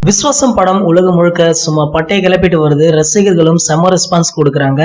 விஸ்வாசம் படம் உலகம் முழுக்க சும்மா பட்டையை கிளப்பிட்டு வருது. ரசிகர்களும் செம்ம ரெஸ்பான்ஸ் கொடுக்குறாங்க.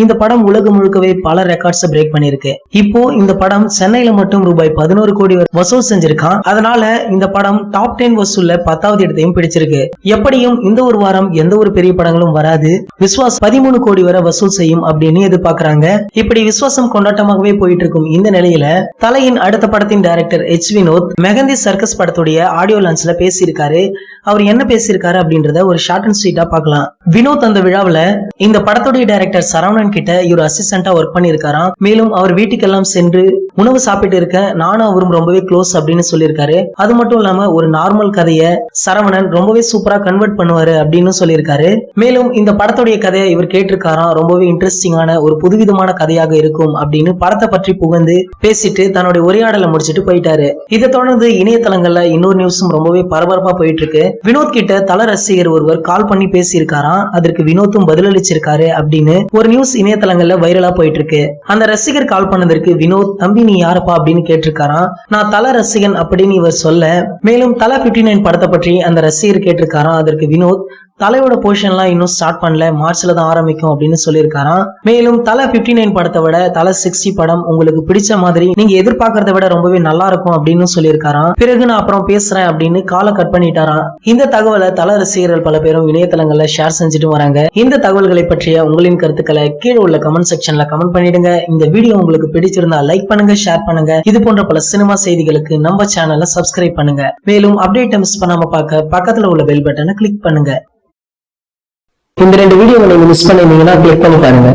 இந்த படம் உலகம் முழுக்கவே பல ரெக்கார்ட்ஸ் பிரேக் பண்ணிருக்கு. இப்போ இந்த படம் சென்னையில மட்டும் ரூபாய் 11 கோடி வசூல் செஞ்சிருக்கான். அதனால இந்த படம் டாப் 10 வசூல்ல 10வது இடத்தையும் பிடிச்சிருக்கு. எப்படியும் இந்த ஒரு வாரம் எந்த ஒரு பெரிய படங்களும் வராது. விஸ்வாஸ் 13 கோடி வரை வசூல் செய்யும் அப்படின்னு எதிர்பார்க்கறாங்க. இப்படி விஸ்வாசம் கொண்டாட்டமாகவே போயிட்டு இருக்கும் இந்த நிலையில தலையின் அடுத்த படத்தின் டைரக்டர் எச் வினோத் மெகந்தி சர்க்கஸ் படத்துடைய ஆடியோ லான்ச்ல பேசியிருக்காரு. அவர் என்ன பேசியிருக்காரு அப்படின்றத ஒரு ஷார்ட் அண்ட் ஸ்வீட்டா பார்க்கலாம். வினோத் அந்த விழாவில இந்த படத்துடைய டைரக்டர் சரவணன் கிட்ட இவர் அசிஸ்டண்டா ஒர்க் பண்ணிருக்காராம். மேலும் அவர் வீட்டுக்கெல்லாம் சென்று உணவு சாப்பிட்டு இருக்க நானும் அவரும் ரொம்பவே க்ளோஸ் அப்படின்னு சொல்லியிருக்காரு. அது மட்டும் இல்லாம ஒரு நார்மல் கதையை சரவணன் ரொம்பவே சூப்பரா கன்வெர்ட் பண்ணுவாரு அப்படின்னு சொல்லியிருக்காரு. மேலும் இந்த படத்துடைய கதையை இவர் கேட்டிருக்காராம். ரொம்பவே இன்ட்ரெஸ்டிங்கான ஒரு புதுவிதமான கதையாக இருக்கும் அப்படின்னு படத்தை பற்றி புகழ்ந்து பேசிட்டு தன்னுடைய உரையாடலை முடிச்சுட்டு போயிட்டாரு. இதை தொடர்ந்து இணையதளங்கள்ல இன்னொரு நியூஸும் ரொம்பவே பரபரப்பா போயிட்டு இருக்கு. வினோத் கிட்ட தல ரசிகர் ஒருவர் கால் பண்ணி பேசியிருக்காராம். அதற்கு வினோத்தும் பதிலளிச்சிருக்காரு அப்படின்னு ஒரு நியூஸ் இணையதளங்கள்ல வைரலா போயிட்டு இருக்கு. அந்த ரசிகர் கால் பண்ணதற்கு வினோத், தம்பி நீ யாரப்பா அப்படின்னு கேட்டிருக்காராம். நான் தல ரசிகன் அப்படின்னு இவர் சொல்ல, மேலும் தல 59 படத்தை பற்றி அந்த ரசிகர் கேட்டிருக்காராம். அதற்கு வினோத், தலையோட போர்ஷன்லாம் இன்னும் ஸ்டார்ட் பண்ணல, மார்ச்ல தான் ஆரம்பிக்கும் அப்படின்னு சொல்லியிருக்காராம். மேலும் தல 59 படத்தை விட தல 60 படம் உங்களுக்கு பிடிச்ச மாதிரி நீங்க எதிர்பார்க்கறத விட ரொம்பவே நல்லா இருக்கும் அப்படின்னு சொல்லியிருக்காராம். பிறகு நான் அப்புறம் பேசுறேன் அப்படின்னு காலை கட் பண்ணிட்டாராம். இந்த தகவலை தல ரசிகர்கள் பல பேரும் இணையதளங்கள்ல ஷேர் செஞ்சுட்டு வராங்க. இந்த தகவல்களை பற்றிய உங்களின் கருத்துக்களை கீழே உள்ள கமெண்ட் செக்ஷன்ல கமெண்ட் பண்ணிடுங்க. இந்த வீடியோ உங்களுக்கு பிடிச்சிருந்தா லைக் பண்ணுங்க, ஷேர் பண்ணுங்க. இது போன்ற பல சினிமா செய்திகளுக்கு நம்ம சேனலை சப்ஸ்கிரைப் பண்ணுங்க. மேலும் அப்டேட் மிஸ் பண்ணாம பார்க்க பக்கத்துல உள்ள பெல் பட்டனை கிளிக் பண்ணுங்க. இந்த 2 வீடியோவை நீங்க மிஸ் பண்ணிருந்தீங்கன்னா கிளிக் பண்ணி பாருங்க.